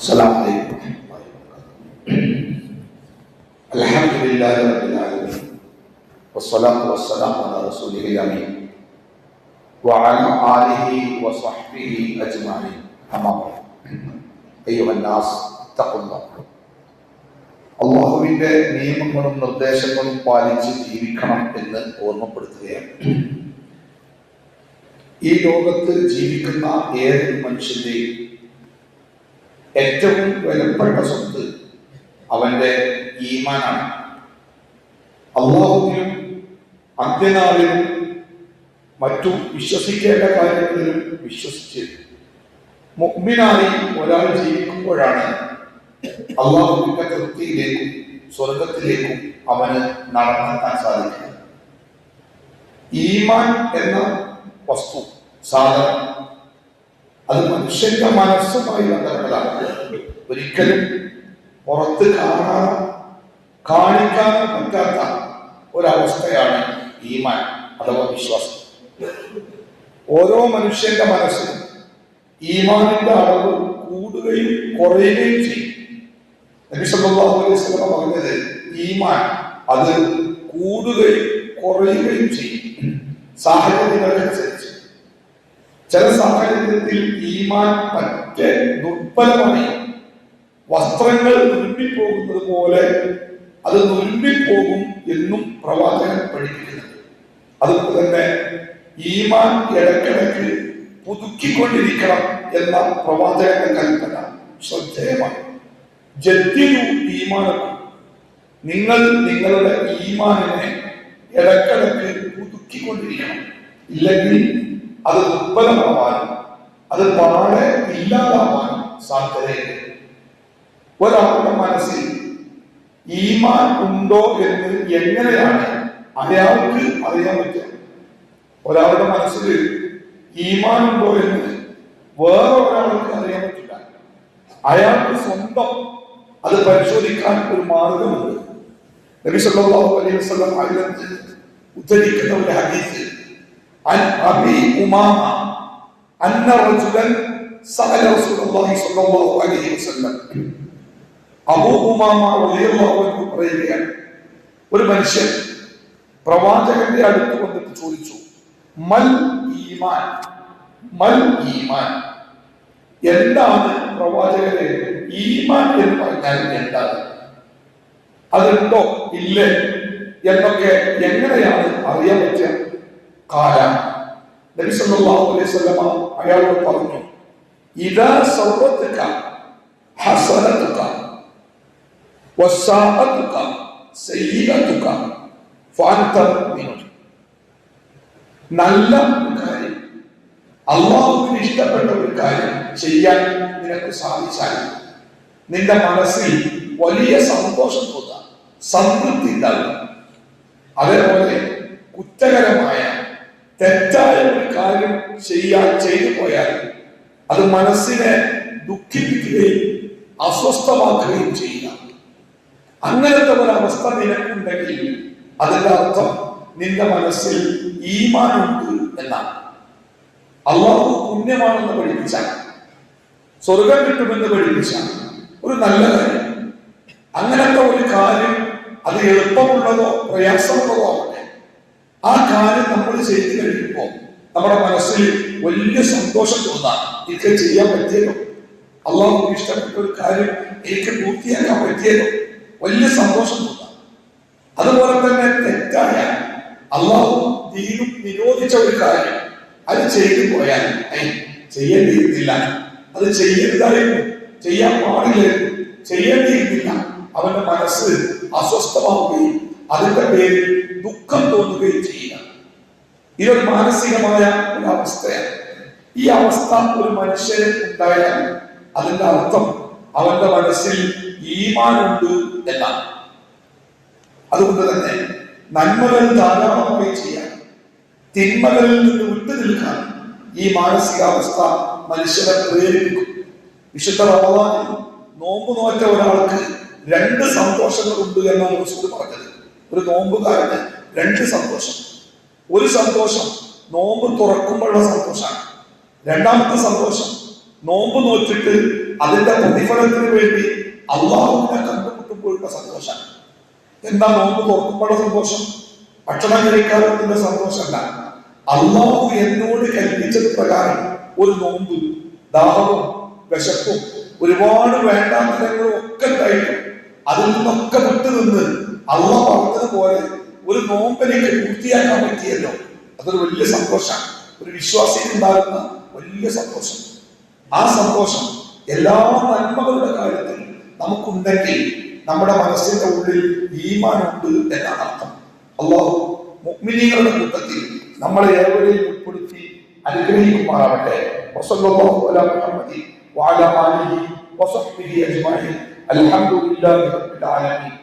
Assalamualaikum warahmatullahi wabarakatuh. Alhamdulillahi rabbil alamin. Wassalatu wassalamu ala rasulihil amin wa ala alihi wa sahbihi ajma'in. Amma ba'd. Ayyuhan nas taqullah. അള്ളാഹുവിന്റെ നിയമങ്ങളും നിർദ്ദേശങ്ങളും പാലിച്ച് ജീവിക്കണം എന്ന് ഓർമ്മപ്പെടുത്തുകയാണ്. ഈ ലോകത്ത് ജീവിക്കുന്ന ഏതൊരു മനുഷ്യന്റെയും ഏറ്റവും വിലപ്പെട്ട സ്വത്ത് അവന്റെ ഈമാനാണ്. അള്ളാഹുവിലും അന്ത്യനാളിലും മറ്റു വിശ്വസിക്കേണ്ട കാര്യങ്ങളിലും വിശ്വസിച്ച് മുഅ്മിനായി ഒരാൾ ജീവിക്കുമ്പോഴാണ് അള്ളാഹുവിന്റെ തൃപ്തിയിലേക്കും സ്വർഗത്തിലേക്കും അവന് നടന്നെത്താൻ സാധിക്കുന്നത്. ഈമാൻ എന്ന വസ്തു, സാധനം, അത് മനുഷ്യന്റെ മനസ്സുമായി ബന്ധപ്പെട്ടതാണ്. ഒരിക്കലും പുറത്ത് കാണിക്കാൻ പറ്റാത്ത ഒരവസ്ഥയാണ് ഈമാൻ അഥവാ വിശ്വാസം. ഓരോ മനുഷ്യന്റെ മനസ്സിലും ഈമാനിന്റെ അളവ് കൂടുകയും കുറയുകയും ചെയ്യും. നബി സല്ലല്ലാഹു അലൈഹി വസല്ലം പറഞ്ഞത് ഈമാൻ അത് കൂടുകയും കുറയുകയും ചെയ്യും സാഹചര്യങ്ങൾക്കനുസരിച്ച്. ചില സാഹചര്യത്തിൽ ഈമാൻ പറ്റെ ദുർബലമായി വസ്ത്രങ്ങൾ നുരുമ്പിപ്പോകുന്നത് പോലെ അത് നുരുമ്പിപ്പോകും എന്നും പ്രവാചകൻ പഠിപ്പിക്കുന്നുണ്ട്. അതുപോലെ തന്നെ ഈമാൻ ഇടയ്ക്കിടയ്ക്ക് പുതുക്കിക്കൊണ്ടിരിക്കണം എന്ന പ്രവാചകന്റെ കൽപ്പന ശ്രദ്ധേയമാണ്. ജദ്ദിദു ഈമാനക്കും, നിങ്ങൾ നിങ്ങളുടെ ഈമാനിനെ ഇടയ്ക്കിടയ്ക്ക് പുതുക്കിക്കൊണ്ടിരിക്കണം. ഇല്ലെങ്കിൽ അത് ദുർബലമാവാനും അത് പാടെ ഇല്ലാതാവാനും സാധ്യതയുണ്ട്. ഒരാളുടെ മനസ്സിൽ ഈമാൻ ഉണ്ടോ എന്ന് എങ്ങനെയാണ് അയാൾക്ക് അറിയാൻ പറ്റുക? ഒരാളുടെ മനസ്സിൽ ഈമാൻ ഉണ്ടോ എന്ന് വേറെ ഒരാൾക്ക് അറിയാൻ പറ്റില്ല. അയാൾക്ക് സ്വന്തം അത് പരിശോധിക്കാൻ ഒരു മാർഗമുണ്ട്. നബി സല്ലല്ലാഹു അലൈഹി വസല്ലം ഉദ്ധരിക്കുന്ന ഒരു ഹദീസ്, عن أبي أمامة أن رجلا سأل رسول الله صلى الله عليه وسلم. അബൂ ഉമാമ റളിയല്ലാഹു അൻഹു പറയുകയാണ്, ഒരു മനുഷ്യൻ പ്രവാചകന്റെ അടുത്ത് വന്നിട്ട് ചോദിച്ചു, മൽ ഈമാൻ, മൽ ഈമാൻ, എന്താണ് പ്രവാചകരെ ഈമാൻ എന്ന് പറഞ്ഞാൽ എന്താണ്? അതുണ്ടോ ഇല്ലേ എന്നൊക്കെ എങ്ങനെയാണ് അറിയാൻ പറ്റുക? നബി സല്ലല്ലാഹു അലൈഹി വസല്ലം അയാളോട് പറഞ്ഞു, ഇദാ സറത്തുക ഹസനതുക വസാഅതുക സയ്യിഅതുക ഫഅൻത മുഅ്മിൻ. നല്ല കാര്യം, അല്ലാഹുവിന് ഇഷ്ടപ്പെട്ട ഒരു കാര്യം ചെയ്യാൻ നിനക്ക് സാധിച്ചാൽ നിന്റെ മനസ്സിൽ വലിയ സന്തോഷം തോന്നാം, സംതൃപ്തി ഉണ്ടാകും. അതേപോലെ കുറ്റകരമായ തെറ്റായ ഒരു കാര്യം ചെയ്തു പോയാൽ അത് മനസ്സിനെ ദുഃഖിപ്പിക്കുകയും അസ്വസ്ഥമാക്കുകയും ചെയ്യുക. അങ്ങനത്തെ ഒരവസ്ഥ നിനക്കുണ്ടെങ്കിൽ അതിന്റെ അർത്ഥം നിന്റെ മനസ്സിൽ ഈമാനുണ്ട് എന്നാണ്. അള്ളാഹു പുണ്യമാണെന്ന് പഠിപ്പിച്ചാൽ, സ്വർഗം കിട്ടുമെന്ന് പഠിപ്പിച്ചാൽ ഒരു നല്ല കാര്യം, അങ്ങനത്തെ ഒരു കാര്യം അത് എളുപ്പമുള്ളതോ പ്രയാസമുള്ളതോ ആവട്ടെ, ആ കാര്യം നമ്മൾ ചെയ്തു കഴിയുമ്പോൾ നമ്മുടെ മനസ്സിൽ വലിയ സന്തോഷം തോന്നാം. എനിക്ക് ചെയ്യാൻ പറ്റിയല്ലോ, അള്ളാഹുക്ക് ഇഷ്ടപ്പെട്ട ഒരു കാര്യം എനിക്ക് പൂർത്തിയാക്കാൻ പറ്റിയല്ലോ, വലിയ സന്തോഷം തോന്നാം. അതുപോലെ തന്നെ തെറ്റായ അള്ളാഹു ദീനും നിരോധിച്ച ഒരു കാര്യം അത് ചെയ്തു പോയാൽ ചെയ്യേണ്ടിയിരുന്നില്ല, അത് ചെയ്യരുതായിരുന്നു, ചെയ്യാൻ പാടില്ലായിരുന്നു, ചെയ്യേണ്ടിയിരുന്നില്ല, അവന്റെ മനസ്സ് അസ്വസ്ഥമാവുകയും അതിന്റെ പേരിൽ ദുഃഖം തോന്നുകയും ചെയ്യുക. ഇതൊരു മാനസികമായ ഒരു അവസ്ഥയാണ്. ഈ അവസ്ഥ ഒരു മനുഷ്യന് ഉണ്ടായാൽ അതിന്റെ അർത്ഥം അവന്റെ മനസ്സിൽ ഈമാനുണ്ട് എന്നാണ്. അതുകൊണ്ട് തന്നെ നന്മകൾ ധാരാളമായി ചെയ്യാൻ, തിന്മകളിൽ നിന്ന് വിട്ടു നിൽക്കാൻ ഈ മാനസികാവസ്ഥ മനുഷ്യനെ പ്രേരിപ്പിക്കും. വിശുദ്ധ റമദാനിൽ നോമ്പ് നോറ്റ ഒരാൾക്ക് 2 സന്തോഷങ്ങളുണ്ട് എന്നാണ് റസൂൽ പറഞ്ഞത്. ഒരു നോമ്പുകാരന് 2 സന്തോഷം. ഒരു സന്തോഷം നോമ്പ് തുറക്കുമ്പോഴുള്ള സന്തോഷമാണ്. രണ്ടാമത്തെ സന്തോഷം നോമ്പ് നോറ്റിട്ട് അതിന്റെ പ്രതിഫലത്തിന് വേണ്ടി അള്ളാഹുവിനെ കണ്ടുമുട്ടുമ്പോഴുള്ള സന്തോഷം. എന്താ നോമ്പ് തുറക്കുമ്പോഴുള്ള സന്തോഷം? ഭക്ഷണം കഴിക്കാറുള്ള സന്തോഷമല്ല. അള്ളാഹു എന്നോട് കൽപ്പിച്ചത് പ്രകാരം ഒരു നോമ്പ്, ദാഹവും വിശപ്പും ഒരുപാട് വേണ്ടാത്തരങ്ങളും ഒക്കെ ഉണ്ടായിട്ടും അതിൽ നിന്നൊക്കെ വിട്ടുനിന്ന് അള്ളാഹ് പറഞ്ഞതുപോലെ ഒരു നോമ്പെനിക്ക് പൂർത്തിയാക്കാൻ പറ്റിയല്ലോ, അതൊരു വലിയ സന്തോഷമാണ്. ഒരു വിശ്വാസിക്ക് ഉണ്ടാകുന്ന വലിയ സന്തോഷം. ആ സന്തോഷം എല്ലാ നന്മകളുടെ കാര്യത്തിൽ നമുക്കുണ്ടെങ്കിൽ നമ്മുടെ മനസ്സിന്റെ ഉള്ളിൽ ഈമാനുണ്ട് എന്നാണ് അർത്ഥം. അല്ലാഹു മുഅ്മിനീങ്ങളുടെ കൂട്ടത്തിൽ നമ്മളെ ഏവരെയും ഉൾപ്പെടുത്തി അനുഗ്രഹിക്കുമാറാവട്ടെ. വസല്ലല്ലാഹു അലാ മുഹമ്മദി വഅലാ ആലിഹി വസഹ്ബിഹി അജ്മഈൻ. അൽഹംദുലില്ലാഹി റബ്ബിൽ ആലമീൻ.